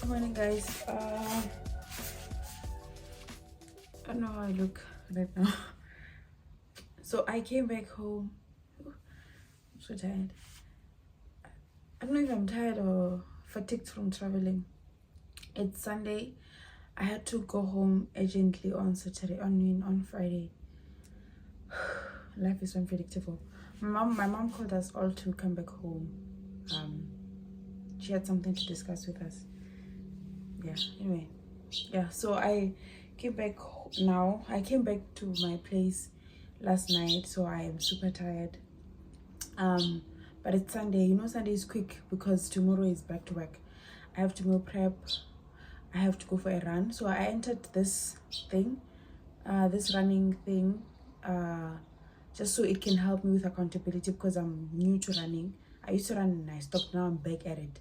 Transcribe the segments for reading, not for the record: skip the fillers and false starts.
Good morning, guys. I don't know how I look right now. So I came back home. I'm so tired. I don't know if I'm tired or fatigued from traveling. It's Sunday. I had to go home urgently on Saturday, on Friday. Life is unpredictable. My mom called us all to come back home. She had something to discuss with us. Yeah. Anyway. Yeah. So I came back now. I came back to my place last night, so I am super tired. But it's Sunday. You know, Sunday is quick because tomorrow is back to work. I have to meal prep. I have to go for a run. So I entered this thing, this running thing, just so it can help me with accountability because I'm new to running. I used to run and I stopped. Now I'm back at it.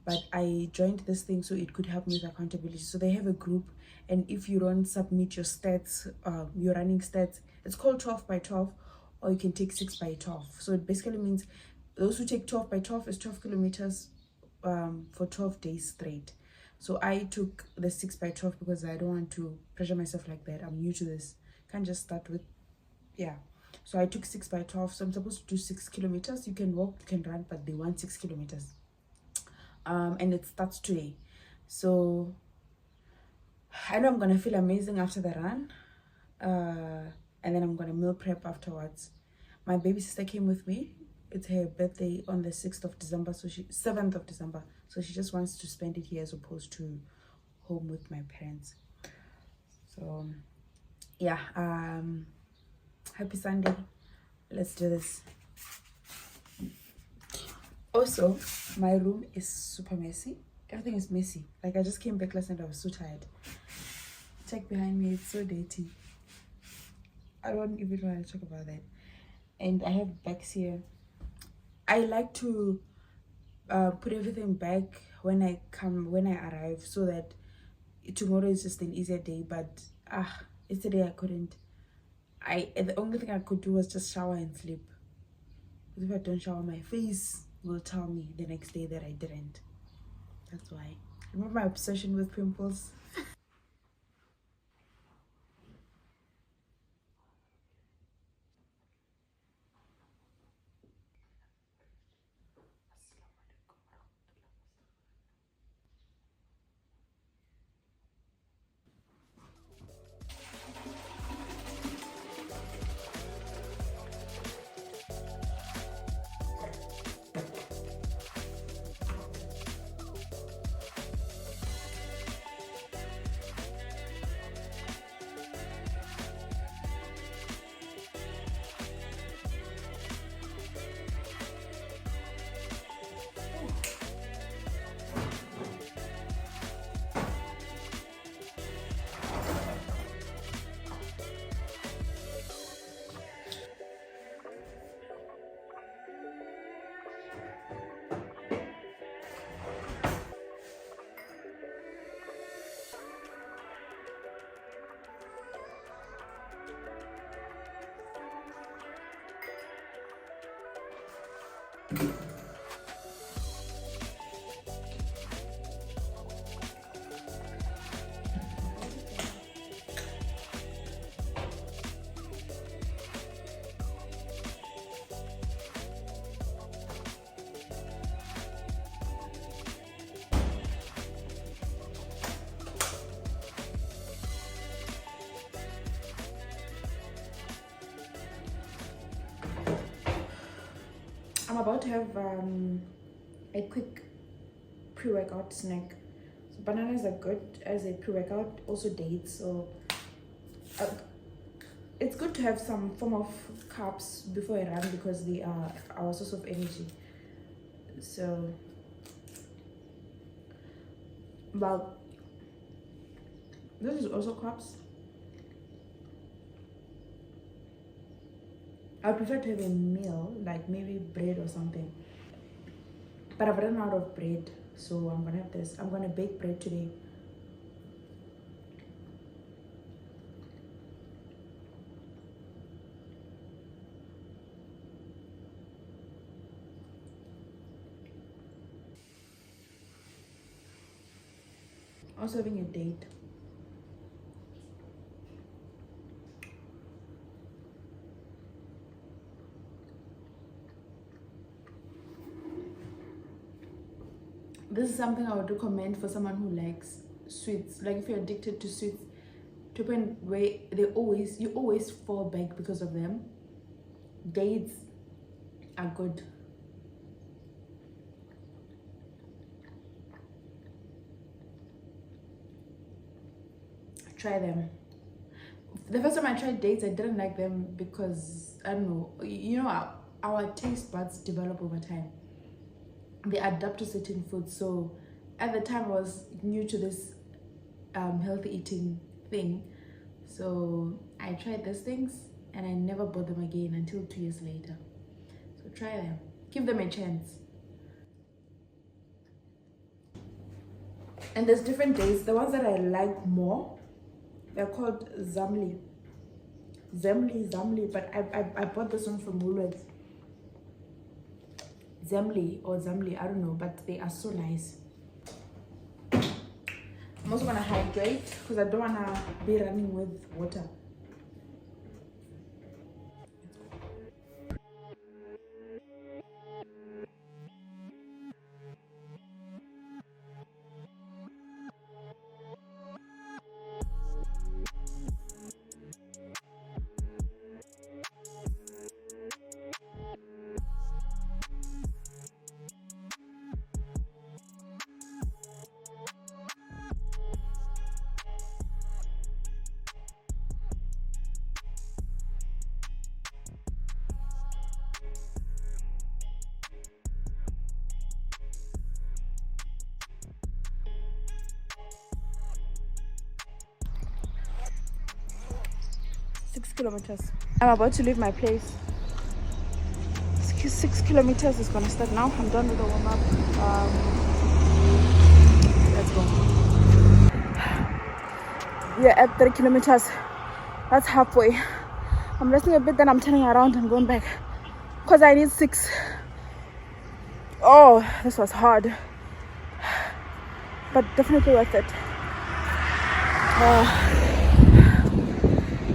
But I joined this thing so it could help me with accountability. So they have a group, and if you don't submit your stats, your running stats, it's called 12 by 12, or you can take 6 by 12. So it basically means those who take 12 by 12 is 12 kilometers for 12 days straight. So I took the 6 by 12 because I don't want to pressure myself like that. I'm new to this. Can't just start with, yeah. So I took 6 by 12. So I'm supposed to do 6 kilometers. You can walk, you can run, but they want 6 kilometers. And it starts today. So I know I'm gonna feel amazing after the run. And then I'm gonna meal prep afterwards. My baby sister came with me. It's her birthday on the 6th of December, so 7th of December. So she just wants to spend it here as opposed to home with my parents. So yeah, happy Sunday. Let's do this. Also, my room is super messy. Everything is messy. Like, I just came back last night. I was so tired. Check behind me. It's so dirty. I don't even want to talk about that. And I have bags here. I like to put everything back when I arrive, so that tomorrow is just an easier day. But yesterday I couldn't. The only thing I could do was just shower and sleep. If I don't shower, my face will tell me the next day that I didn't. That's why. Remember my obsession with pimples? I'm about to have a quick pre-workout snack. So bananas are good as a pre-workout, also dates. So it's good to have some form of carbs before I run because they are our source of energy. So, well, this is also carbs. I prefer to have a meal, like maybe bread or something. But I've run out of bread, so I'm gonna have this. I'm gonna bake bread today. Also having a date. This is something I would recommend for someone who likes sweets. Like if you're addicted to sweets, to a point where you always fall back because of them. Dates are good. Try them. The first time I tried dates, I didn't like them because I don't know. You know, our taste buds develop over time. They adapt to certain foods. So at the time I was new to this healthy eating thing, so I tried these things and I never bought them again until 2 years later. So try them, give them a chance. And there's different dates. The ones that I like more, they're called zamli, but I bought this one from Woolworths. Zamli or Zamli, I don't know, but they are so nice. I'm also gonna hydrate because I don't wanna be running with water. 6 kilometers. I'm about to leave my place. 6 kilometers is gonna start now. I'm done with the warm up. Let's go. We're at 3 kilometers. That's halfway. I'm resting a bit, then I'm turning around and going back because I need 6. Oh, this was hard, but definitely worth it.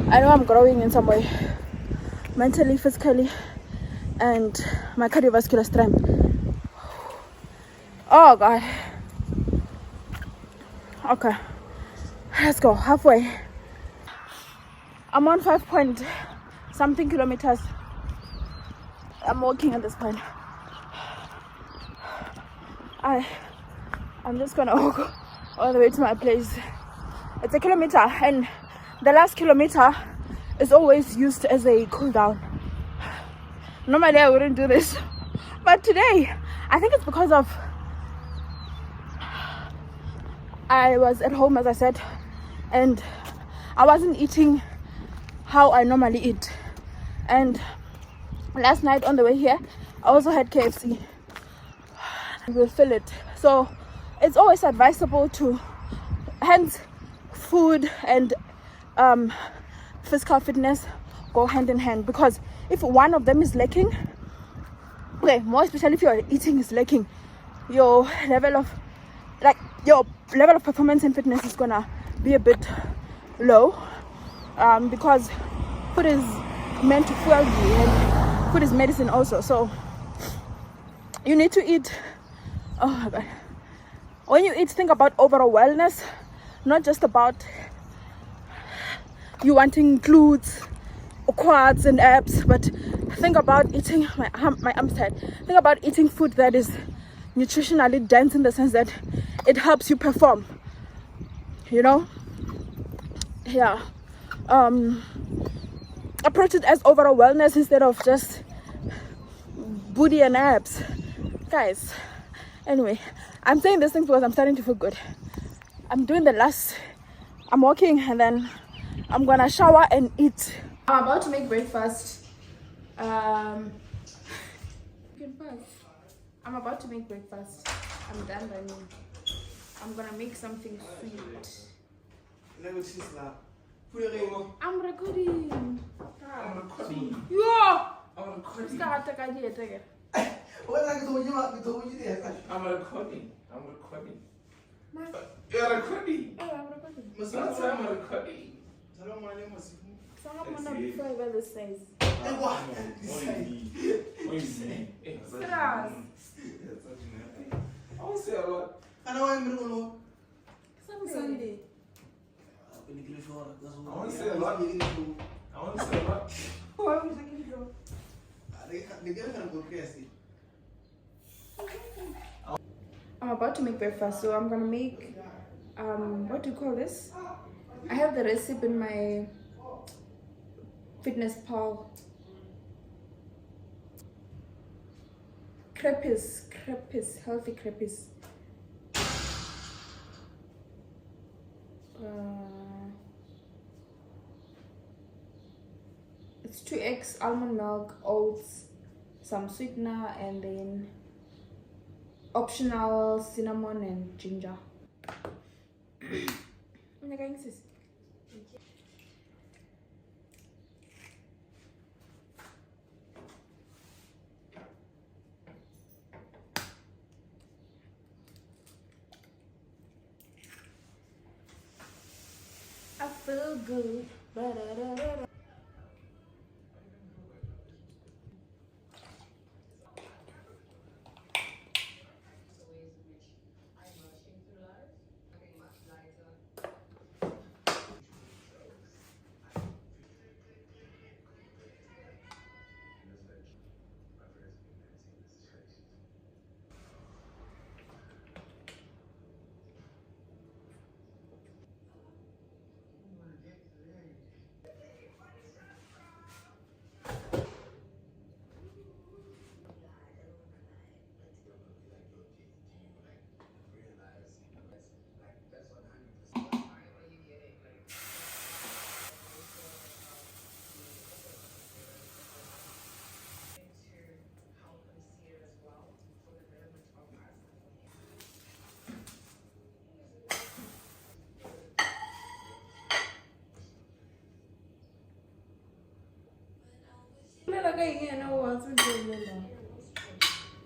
I know I'm growing in some way, mentally, physically, and my cardiovascular strength. Oh God. Okay, let's go. Halfway. I'm on 5 point something kilometers. I'm walking at this point. I'm just gonna walk all the way to my place. It's a kilometer, and the last kilometer is always used as a cool down. Normally I wouldn't do this, but today I think it's because of I was at home, as I said, and I wasn't eating how I normally eat. And last night on the way here I also had KFC. We'll fill it. So it's always advisable to, hence food and physical fitness go hand in hand, because if one of them is lacking, okay, more especially if your eating is lacking, your level of performance and fitness is gonna be a bit low, because food is meant to fuel you and food is medicine also. So you need to eat. Oh my God, when you eat, think about overall wellness, not just about you wanting glutes or quads and abs, but think about eating my arm's tight. Think about eating food that is nutritionally dense, in the sense that it helps you perform, you know. Yeah, approach it as overall wellness instead of just booty and abs, guys. Anyway, I'm saying this thing because I'm starting to feel good. I'm walking, and then I'm gonna shower and eat. I'm about to make breakfast. I'm about to make breakfast. I'm done running. I'm gonna make something sweet. I'm recording. Yo! I'm recording. You're recording. Oh, I'm recording. That's why I'm recording. Someone wanna before I wear this size. What you mean? Stras. I won't say a lot. Ano ay meron ko? Sunday. I won't say a lot. I won't say a lot. Why would I give you? Bigyan ka ng podcast eh. I'm about to make breakfast, so I'm gonna make what do you call this? I have the recipe in my fitness pal. Crepes, healthy crepes. It's 2 eggs, almond milk, oats, some sweetener, and then optional cinnamon and ginger. I feel good. Ba-da-da-da-da.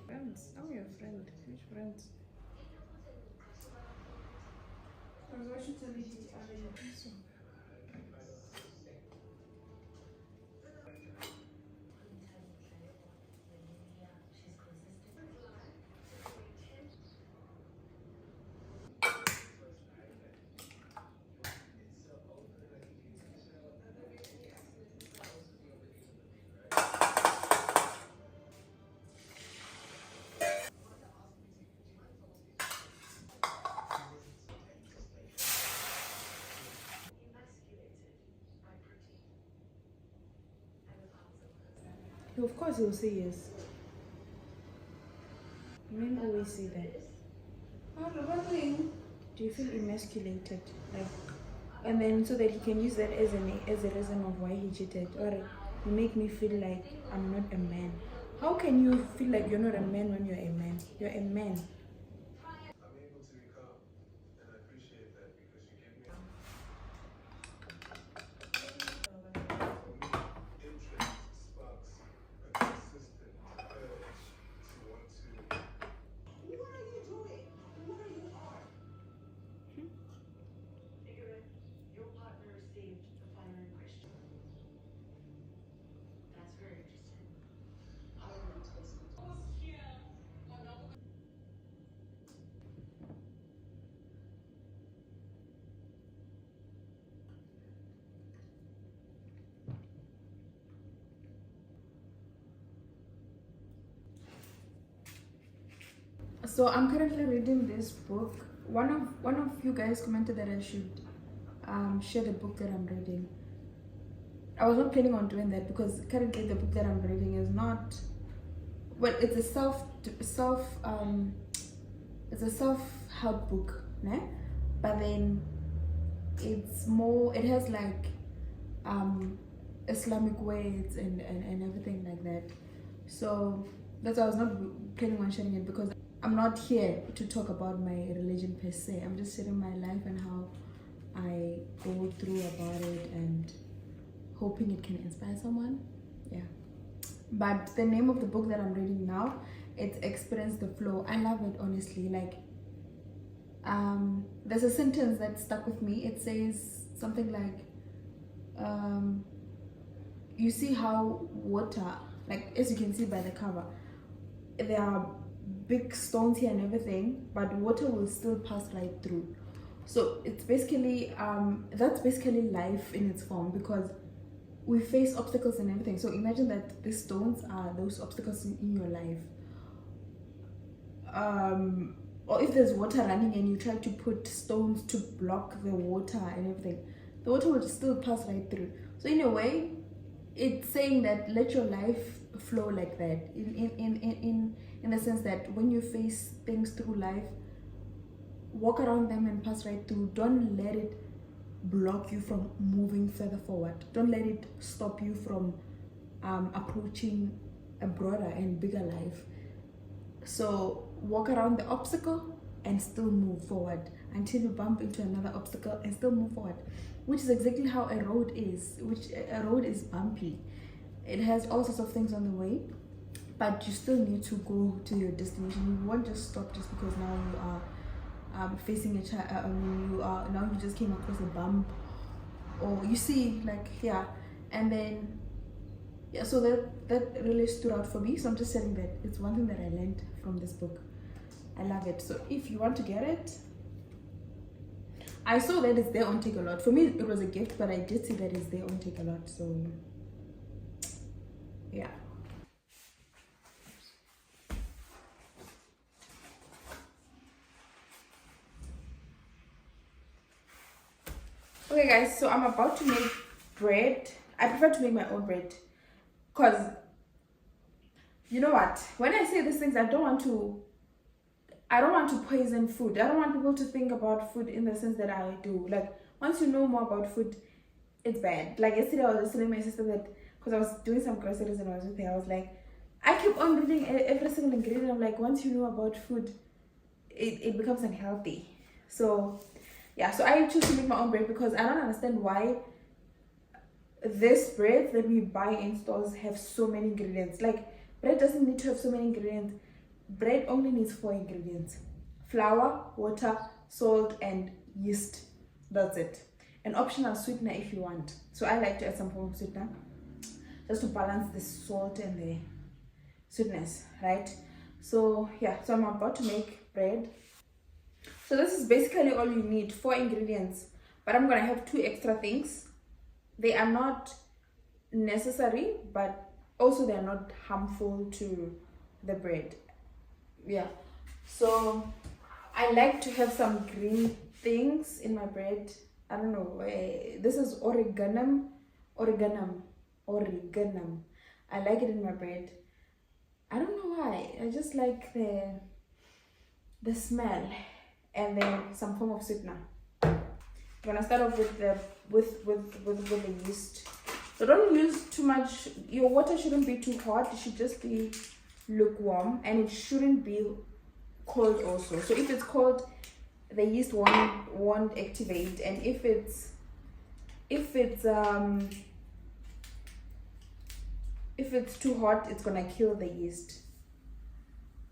Friends. I'm your friend. Which friends? Of course he'll say yes. Men always say that. Do you feel emasculated? Like, and then so that he can use that as a reason of why he cheated. Alright, you make me feel like I'm not a man. How can you feel like you're not a man when you're a man? You're a man. I'm able to be calm, and I appreciate that because you give me interest sparks a consistent urge to want to. What are you doing? What are you on? Your partner received the following question. That's very interesting. So I'm currently reading this book. One of you guys commented that I should share the book that I'm reading. I was not planning on doing that because currently the book that I'm reading is not, well, it's a self-help book, né? But then it's more, it has like Islamic words and everything like that. So that's why I was not planning on sharing it, because I'm not here to talk about my religion per se. I'm just sharing my life and how I go through about it and hoping it can inspire someone. Yeah. But the name of the book that I'm reading now, it's Experience the Flow. I love it, honestly. Like, there's a sentence that stuck with me. It says something like, you see how water, like as you can see by the cover, there are big stones here and everything, but water will still pass right through. So it's basically that's basically life in its form, because we face obstacles and everything. So imagine that these stones are those obstacles in your life. Or if there's water running and you try to put stones to block the water and everything, the water will still pass right through. So in a way, it's saying that let your life flow like that, in the sense that when you face things through life, walk around them and pass right through. Don't let it block you from moving further forward. Don't let it stop you from approaching a broader and bigger life. So walk around the obstacle and still move forward until you bump into another obstacle and still move forward, which is exactly how a road is. Which a road is bumpy. It has all sorts of things on the way, but you still need to go to your destination. You won't just stop just because now you are facing a now you just came across a bump, or you see, like, yeah. And then yeah, so that really stood out for me. So I'm just saying that it's one thing that I learned from this book. I love it. So if you want to get it, I saw that it's there on Take A Lot. For me, it was a gift, but I did see that it's there on Take A Lot. So yeah. Okay guys, so I'm about to make bread. I prefer to make my own bread, because you know what, when I say these things, I don't want to poison food. I don't want people to think about food in the sense that I do. Like, once you know more about food, it's bad. Like yesterday I was just telling my sister that, because I was doing some groceries and I was with her, I was like, I keep on reading every single ingredient. I'm like, once you know about food, it becomes unhealthy. So yeah, so I choose to make my own bread because I don't understand why this bread that we buy in stores have so many ingredients. Like, bread doesn't need to have so many ingredients. Bread only needs 4 ingredients: flour, water, salt, and yeast. That's it. An optional sweetener if you want. So I like to add some form of sweetener just to balance the salt and the sweetness, right? So yeah, so I'm about to make bread. So this is basically all you need, 4 ingredients, but I'm gonna have 2 extra things. They are not necessary, but also they are not harmful to the bread. Yeah, so I like to have some green things in my bread. I don't know, this is oregano. I like it in my bread. I don't know why, I just like the smell. And then some form of sweetener. I'm gonna start off with the yeast. So don't use too much. Your water shouldn't be too hot. It should just be lukewarm, and it shouldn't be cold also. So if it's cold, the yeast won't activate, and if it's too hot, it's gonna kill the yeast.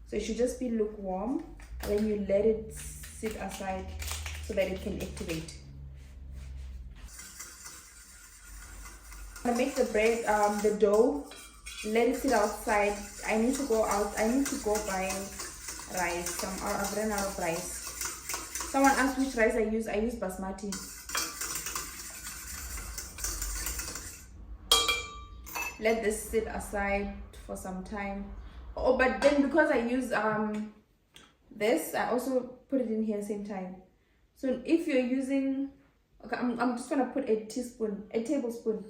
So it should just be lukewarm. Then you let it sit aside so that it can activate. I'm gonna make the bread, the dough, let it sit outside. I need to go buy rice. I've run out of rice. Someone asked which rice I use. I use basmati. Let this sit aside for some time. Oh, but then because I use this, I also put it in here same time. So if you're using, okay, I'm just gonna put a tablespoon.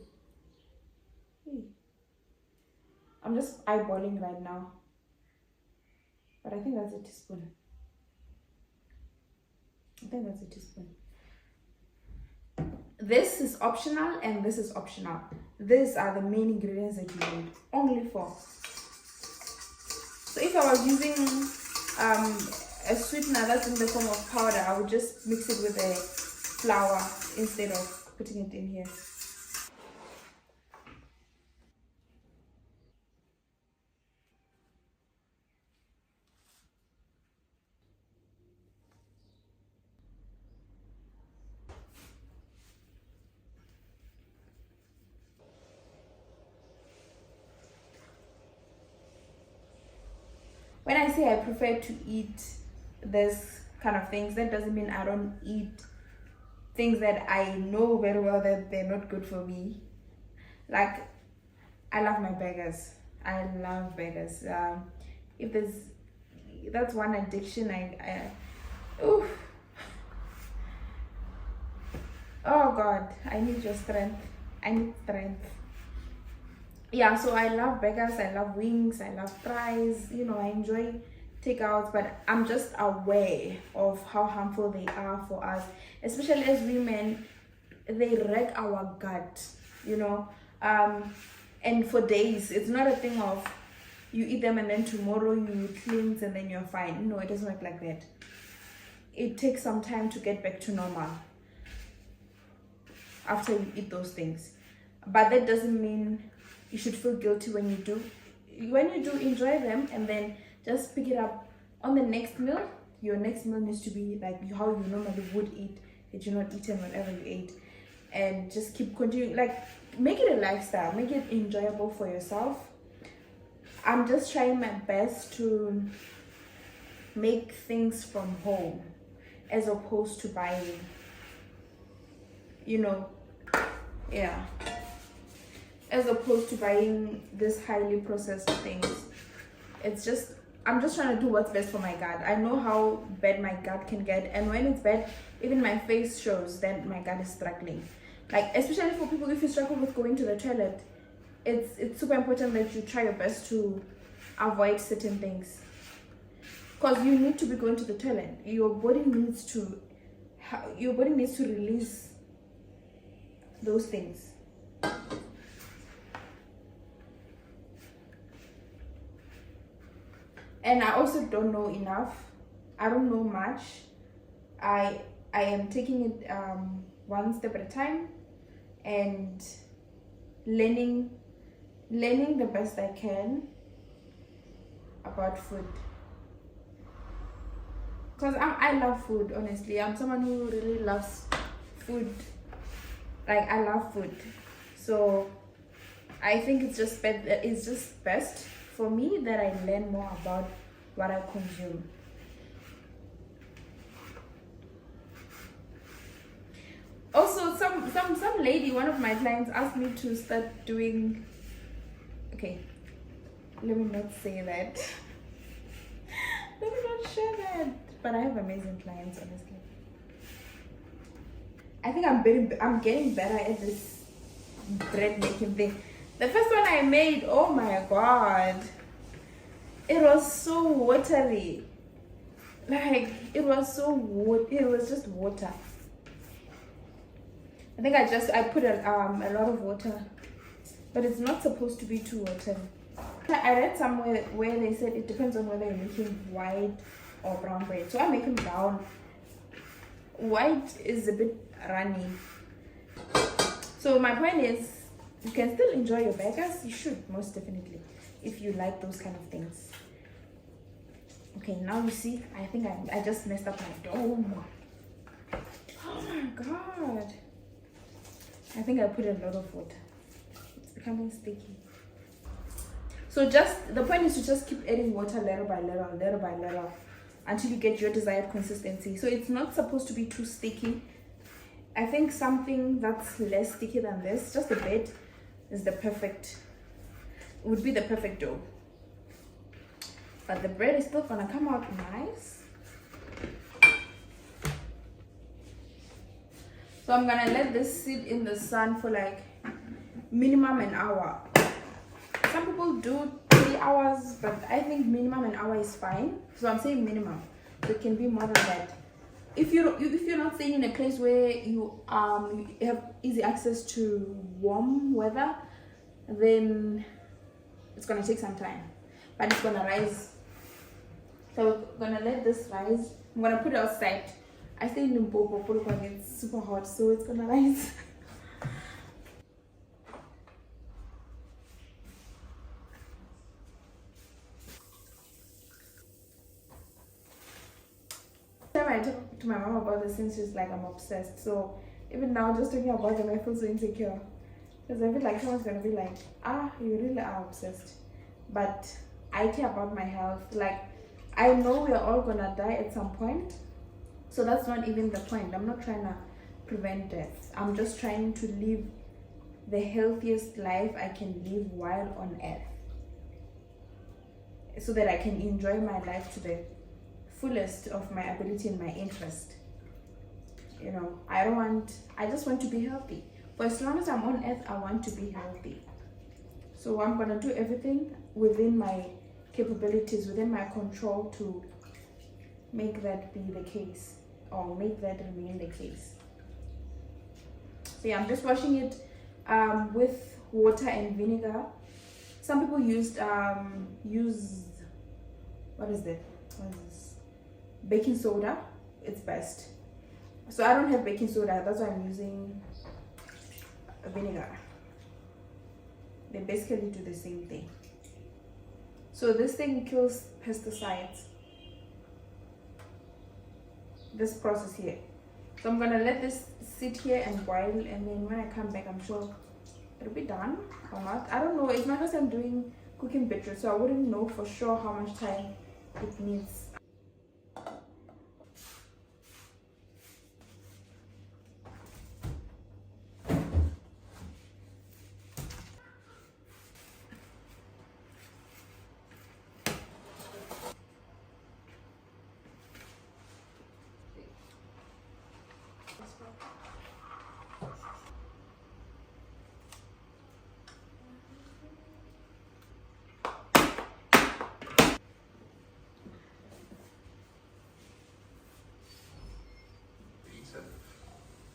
I'm just eyeballing right now, but I think that's a teaspoon. This is optional and this is optional. These are the main ingredients that you need, only 4. So if I was using a sweetener that's in the form of powder, I would just mix it with a flour instead of putting it in here. when I say I prefer to eat this kind of things, that doesn't mean I don't eat things that I know very well that they're not good for me. Like, I love my burgers. I love burgers. If that's one addiction, oof. Oh God, I need your strength. I need strength. Yeah, so I love burgers, I love wings, I love fries. You know, I enjoy takeouts, but I'm just aware of how harmful they are for us, especially as women. They wreck our gut, you know. And for days, it's not a thing of you eat them and then tomorrow you cleanse and then you're fine. No, it doesn't work like that. It takes some time to get back to normal after you eat those things. But that doesn't mean you should feel guilty when you do. When you do, enjoy them and then just pick it up on the next meal. Your next meal needs to be like how you normally would eat, that you're not eating whatever you ate. And just keep continuing, like, make it a lifestyle, make it enjoyable for yourself. I'm just trying my best to make things from home as opposed to buying, you know, yeah, as opposed to buying this highly processed things. It's just, I'm just trying to do what's best for my gut. I know how bad my gut can get, and when it's bad, even my face shows that my gut is struggling. Like, especially for people, if you struggle with going to the toilet, it's super important that you try your best to avoid certain things, because you need to be going to the toilet. Your body needs to release those things. And I also don't know enough. I don't know much. I am taking it one step at a time and learning the best I can about food. Because I love food, honestly. I'm someone who really loves food. Like, I love food. So I think it's just best for me that I learn more about what I consume. Also, some lady, one of my clients, asked me to start doing. Okay, let me not say that. Let me not share that. But I have amazing clients, honestly. I think I'm getting better at this bread making thing. The first one I made, oh my God, it was so watery. Like, it was just water. I think I put a lot of water, but it's not supposed to be too watery. I read somewhere where they said it depends on whether you're making white or brown bread. So I make them brown. White is a bit runny. So my point is, you can still enjoy your burgers. You should, most definitely, if you like those kind of things. Okay, now you see, I think I just messed up my dome. Oh my God. I think I put a lot of water. It's becoming sticky. So the point is to just keep adding water little by little until you get your desired consistency. So it's not supposed to be too sticky. I think something that's less sticky than this, just a bit, would be the perfect dough. But the bread is still gonna come out nice. So I'm gonna let this sit in the sun for like minimum an hour. Some people do 3 hours, but I think minimum an hour is fine. So I'm saying minimum. So it can be more than that. If you're not staying in a place where you have easy access to warm weather, then it's gonna take some time. But it's gonna rise. So we're gonna let this rise. I'm gonna put it outside. I stay in Limpopo, it's super hot, so it's gonna rise. Every time I talk to my mom about this, since she's like, I'm obsessed. So even now, just talking about them, I feel so insecure. Because I feel like someone's gonna be like, you really are obsessed. But I care about my health. Like, I know we are all gonna die at some point, so that's not even the point. I'm not trying to prevent death. I'm just trying to live the healthiest life I can live while on earth, so that I can enjoy my life to the fullest of my ability and my interest. You know, I just want to be healthy. For as long as I'm on earth, I want to be healthy. So I'm gonna do everything within my capabilities, within my control, to make that be the case, or make that remain the case. So yeah, I'm just washing it with water and vinegar. Some people use what is this? Baking soda. It's best. So I don't have baking soda, that's why I'm using vinegar. They basically do the same thing. So this thing kills pesticides, this process here. So I'm gonna let this sit here and boil, and then when I come back, I'm sure it'll be done or not. I don't know. It's not just I'm doing cooking beetroot, so I wouldn't know for sure how much time it needs. Pizza.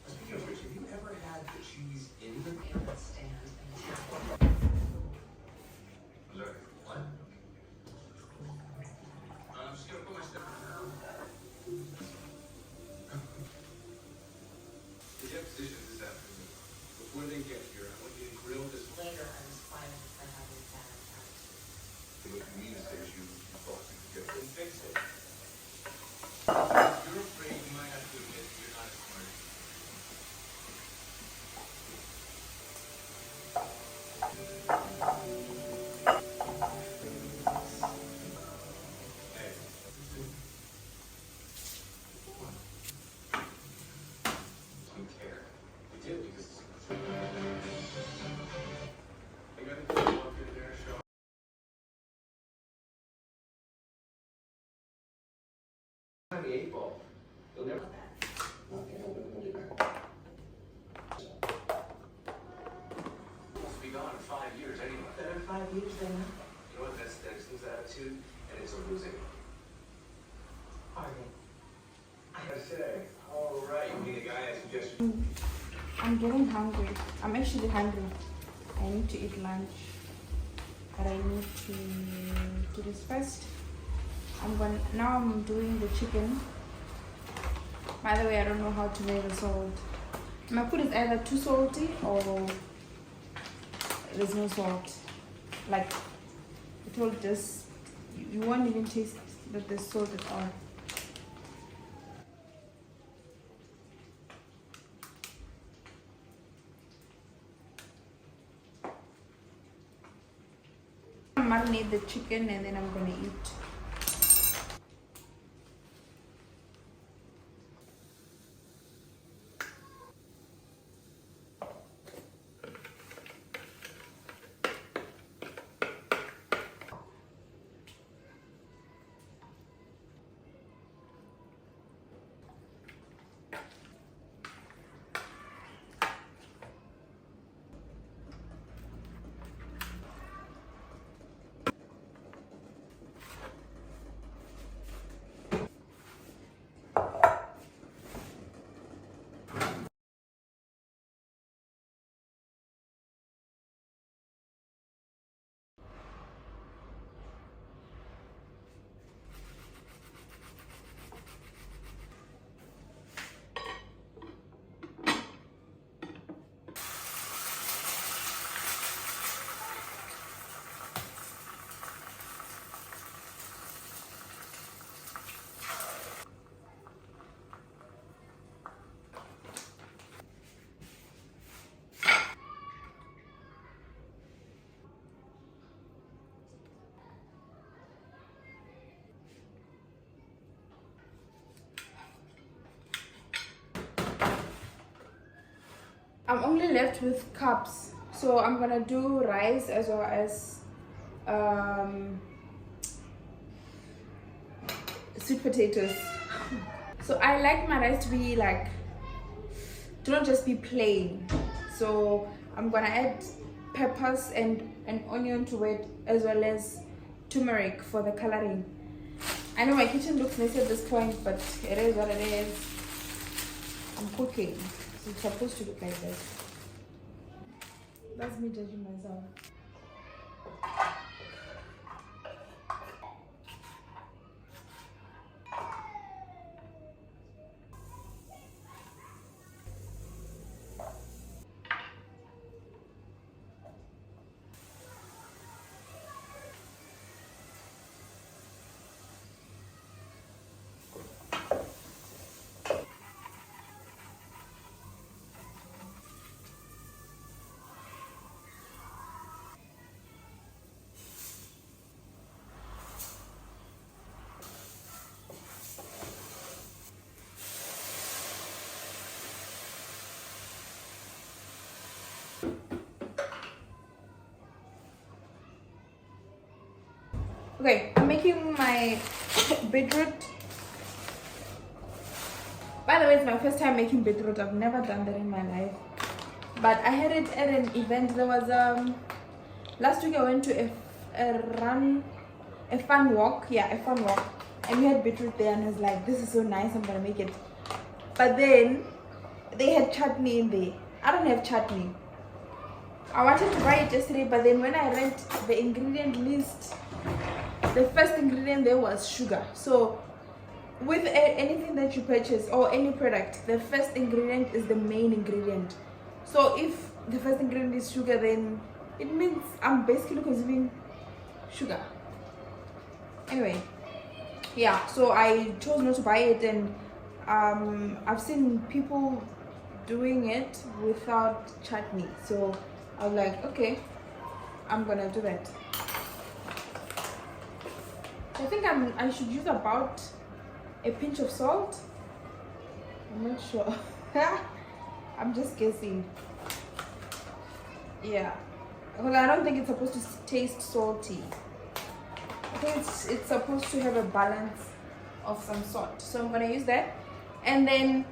Speaking of which, have you ever had the cheese in the Sorry, what? I'm just gonna put my stuff. The depositions this afternoon. Before they get here, I want you to grill this. Later, I was fired for having bad attitude. What you mean is that you thought you could get it and fix it. You're afraid you might have to admit you're not smart. Hey. You care. You did because I gotta go walk in there, show. On the 8 ball. You'll never. Supposed to be gone in 5 years anyway. Better 5 years than nothing. You know what? That's his attitude, and it's a losing. Pardon. I say, all right, you mean the guy I suggested? I'm getting hungry. I'm actually hungry. I need to eat lunch, but I need to do this first. Now I'm doing the chicken. By the way, I don't know how to make the salt. My food is either too salty or there's no salt. Like it will just, you won't even taste that there's salt at all. Marinate the chicken and then I'm gonna eat. I'm only left with carbs, so I'm gonna do rice as well as sweet potatoes. So I like my rice to be like, do not just be plain. So I'm gonna add peppers and an onion to it, as well as turmeric for the coloring. I know my kitchen looks messy at this point, but it is what it is. I'm cooking, so it's supposed to look like this. That's me judging myself. Okay, I'm making my beetroot. By the way, it's my first time making beetroot. I've never done that in my life. But I had it at an event. There was last week I went to a fun walk. Yeah, a fun walk. And we had beetroot there, and I was like, this is so nice, I'm gonna make it. But then they had chutney in there. I don't have chutney. I wanted to buy it yesterday, but then when I read the ingredient list, the first ingredient there was sugar. So with anything that you purchase or any product, the first ingredient is the main ingredient. So if the first ingredient is sugar, then it means I'm basically consuming sugar. Anyway, yeah, so I chose not to buy it, and I've seen people doing it without chutney, so I was like, okay, I'm gonna do that. I think I should use about a pinch of salt. I'm not sure. I'm just guessing. Yeah, well, I don't think it's supposed to taste salty. I think it's supposed to have a balance of some salt. So I'm gonna use that. And then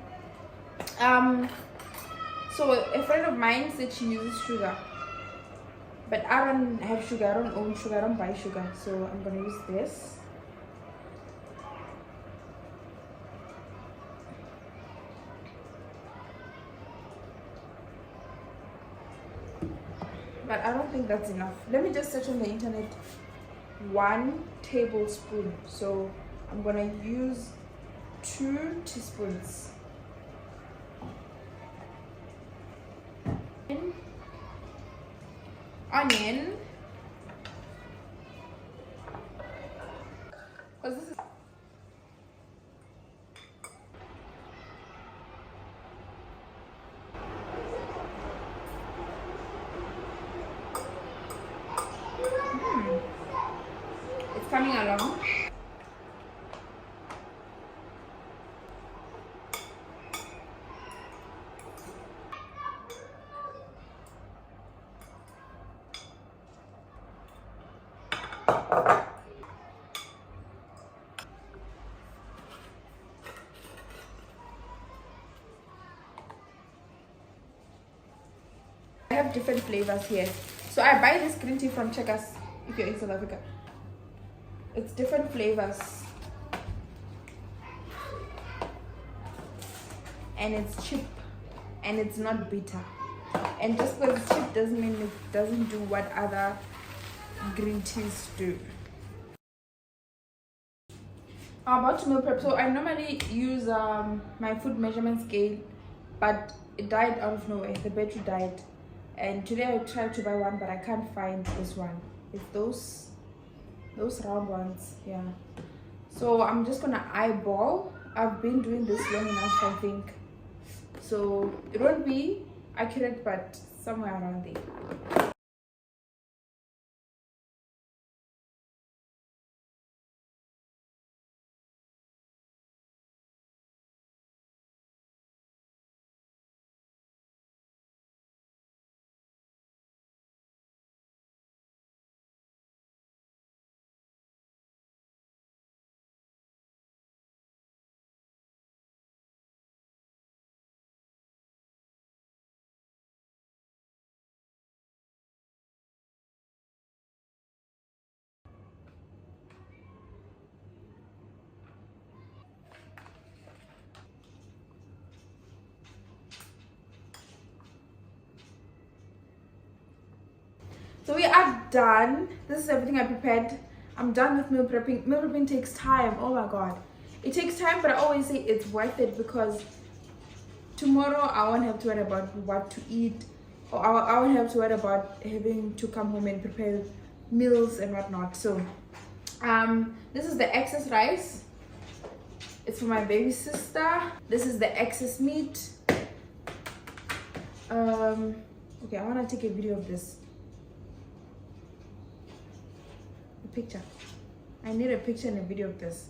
so a friend of mine said she uses sugar, but I don't have sugar. I don't own sugar. I don't buy sugar. So I'm gonna use this. But I don't think that's enough. Let me just search on the internet. 1 tablespoon. So I'm gonna use 2 teaspoons. Onion. Because this is it's coming along. I have different flavors here. So I buy this green tea from Checkers if you're in South Africa. It's different flavors. And it's cheap. And it's not bitter. And just because it's cheap doesn't mean it doesn't do what other green teas do. I'm about to meal prep. So I normally use my food measurement scale, but it died out of nowhere. The battery died. And today I tried to buy one, but I can't find this one. It's those round ones. Yeah. So I'm just gonna eyeball. I've been doing this long enough, I think. So it won't be accurate, but somewhere around there. So we are done. This is everything I prepared. I'm done with meal prepping. Meal prepping takes time. Oh my god. It takes time, but I always say it's worth it because tomorrow I won't have to worry about what to eat, or I won't have to worry about having to come home and prepare meals and whatnot. So this is the excess rice. It's for my baby sister. This is the excess meat. Okay, I want to take a video of this. A picture. I need a picture and a video of this.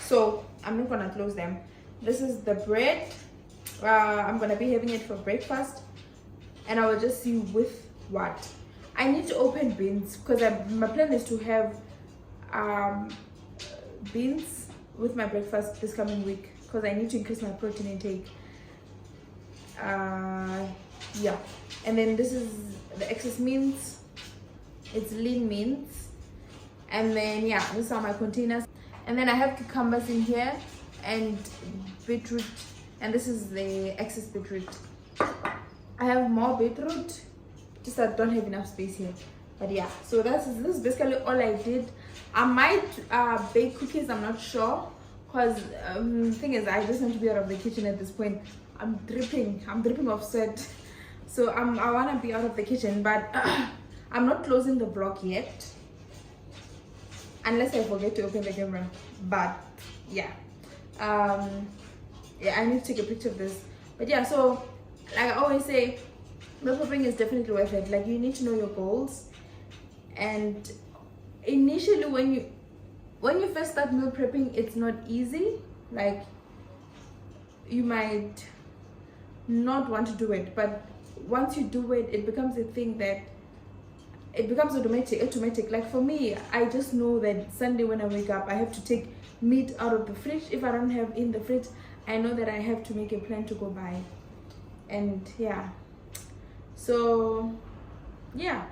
So I'm not gonna close them. This is the bread. I'm gonna be having it for breakfast, and I will just see with what. I need to open beans because my plan is to have beans with my breakfast this coming week because I need to increase my protein intake. Yeah, and then this is the excess meats. It's lean meats, and then yeah, these are my containers. And then I have cucumbers in here and beetroot, and this is the excess beetroot. I have more beetroot, just I don't have enough space here. But yeah, so this is basically all I did. I might bake cookies, I'm not sure, because the thing is I just want to be out of the kitchen at this point. I'm dripping off sweat, so I want to be out of the kitchen, but I'm not closing the vlog yet unless I forget to open the camera. But yeah, yeah, I need to take a picture of this. But yeah, so like I always say, meal prepping is definitely worth it. Like, you need to know your goals, and initially when you first start meal prepping, it's not easy. Like, you might not want to do it, but once you do it, it becomes a thing that it becomes automatic. Like for me, I just know that Sunday when I wake up, I have to take meat out of the fridge. If I don't have in the fridge, I know that I have to make a plan to go buy. And yeah, so yeah.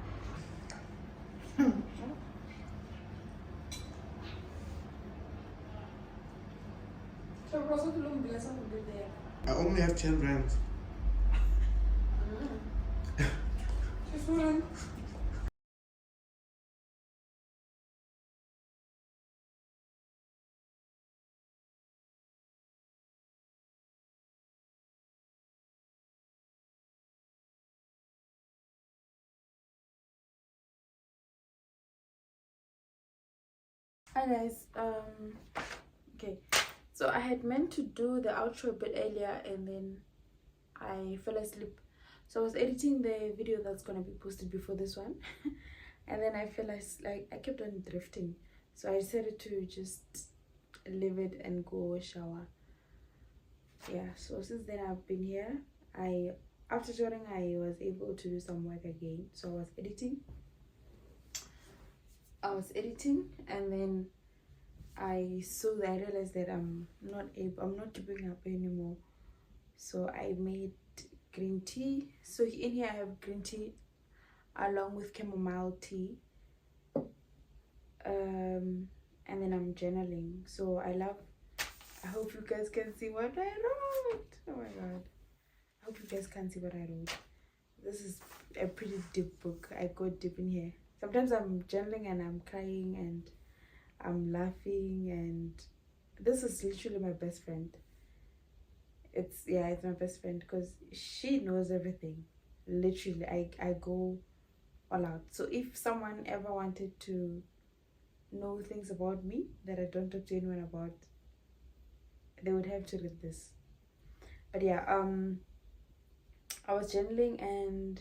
I only have 10 rand. Hi guys, okay, so I had meant to do the outro a bit earlier and then I fell asleep. So I was editing the video that's gonna be posted before this one and then I feel like I kept on drifting, so I decided to just leave it and go shower. Yeah, so since then I've been here. After showering, I was able to do some work again, so I was editing and then I realized that I'm not keeping up anymore, so I made green tea. So in here I have green tea along with chamomile tea, and then I'm journaling. So I hope you guys can see what I wrote. Oh my god, I hope you guys can see what I wrote. This is a pretty deep book. I go deep in here. Sometimes I'm journaling and I'm crying and I'm laughing, and this is literally my best friend. It's my best friend because she knows everything. Literally, I go all out. So if someone ever wanted to know things about me that I don't talk to anyone about, they would have to read this. But yeah, I was journaling and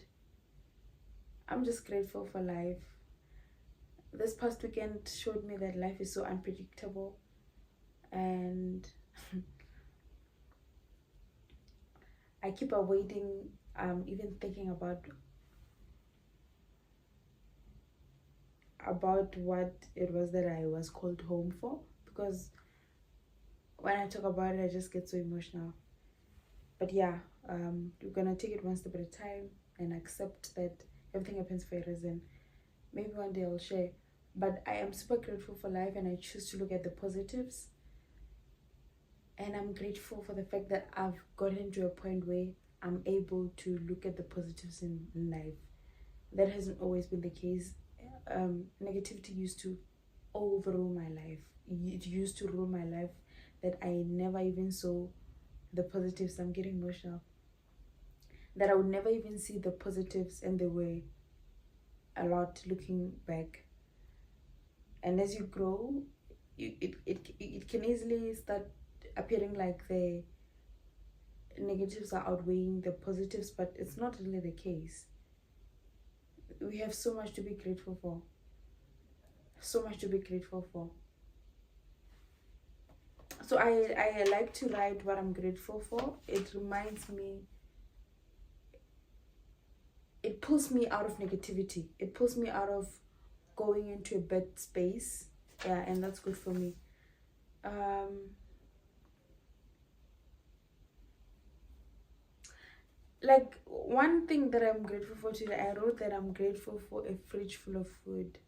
I'm just grateful for life. This past weekend showed me that life is so unpredictable, and I keep avoiding even thinking about what it was that I was called home for, because when I talk about it I just get so emotional. But yeah, we're gonna take it one step at a time and accept that everything happens for a reason. Maybe one day I'll share, but I am super grateful for life and I choose to look at the positives. And I'm grateful for the fact that I've gotten to a point where I'm able to look at the positives in life. that hasn't always been the case. Negativity used to overrule my life. It used to rule my life that I never even saw the positives. I'm getting emotional. That I would never even see the positives, and there were a lot looking back. And as you grow, it can easily start appearing like the negatives are outweighing the positives, but it's not really the case. We have so much to be grateful for. So much to be grateful for. So I like to write what I'm grateful for. It reminds me, it pulls me out of negativity. It pulls me out of going into a bad space. Yeah, and that's good for me. Like, one thing that I'm grateful for today, I wrote that I'm grateful for a fridge full of food.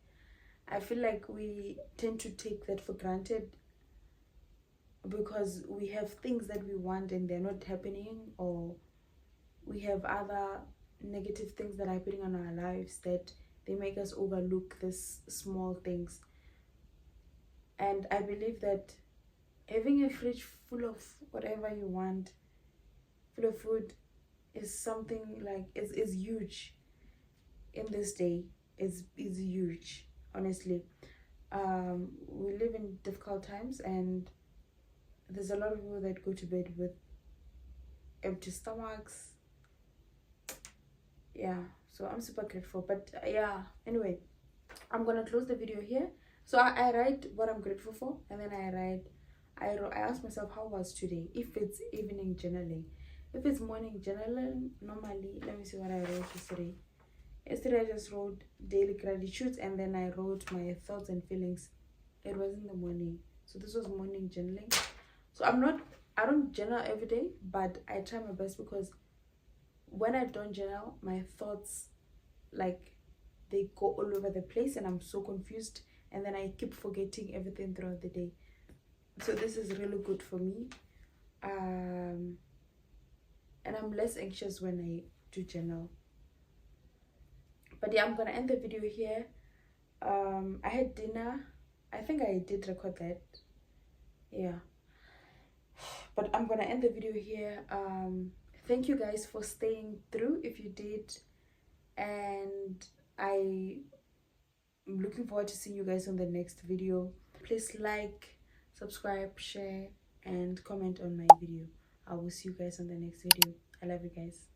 I feel like we tend to take that for granted because we have things that we want and they're not happening, or we have other negative things that are happening in our lives that they make us overlook these small things. And I believe that having a fridge full of whatever you want, full of food, is something like is huge in this day. Is huge, honestly. We live in difficult times, and there's a lot of people that go to bed with empty stomachs. Yeah, so I'm super grateful. But yeah, anyway, I'm gonna close the video here. So I write what I'm grateful for, and then I ask myself, how was today? If it's evening journaling, if it's morning journaling, normally, let me see what I wrote yesterday. Yesterday I just wrote daily gratitudes, and then I wrote my thoughts and feelings. It was in the morning, so this was morning journaling. So I don't journal every day, but I try my best, because when I don't journal, my thoughts, like, they go all over the place and I'm so confused, and then I keep forgetting everything throughout the day. So this is really good for me. And I'm less anxious when I do journal. But yeah, I'm gonna end the video here. I had dinner. I think I did record that. Yeah. But I'm gonna end the video here. Thank you guys for staying through, if you did. And I'm looking forward to seeing you guys on the next video. Please like, subscribe, share, and comment on my video. I will see you guys on the next video. I love you guys.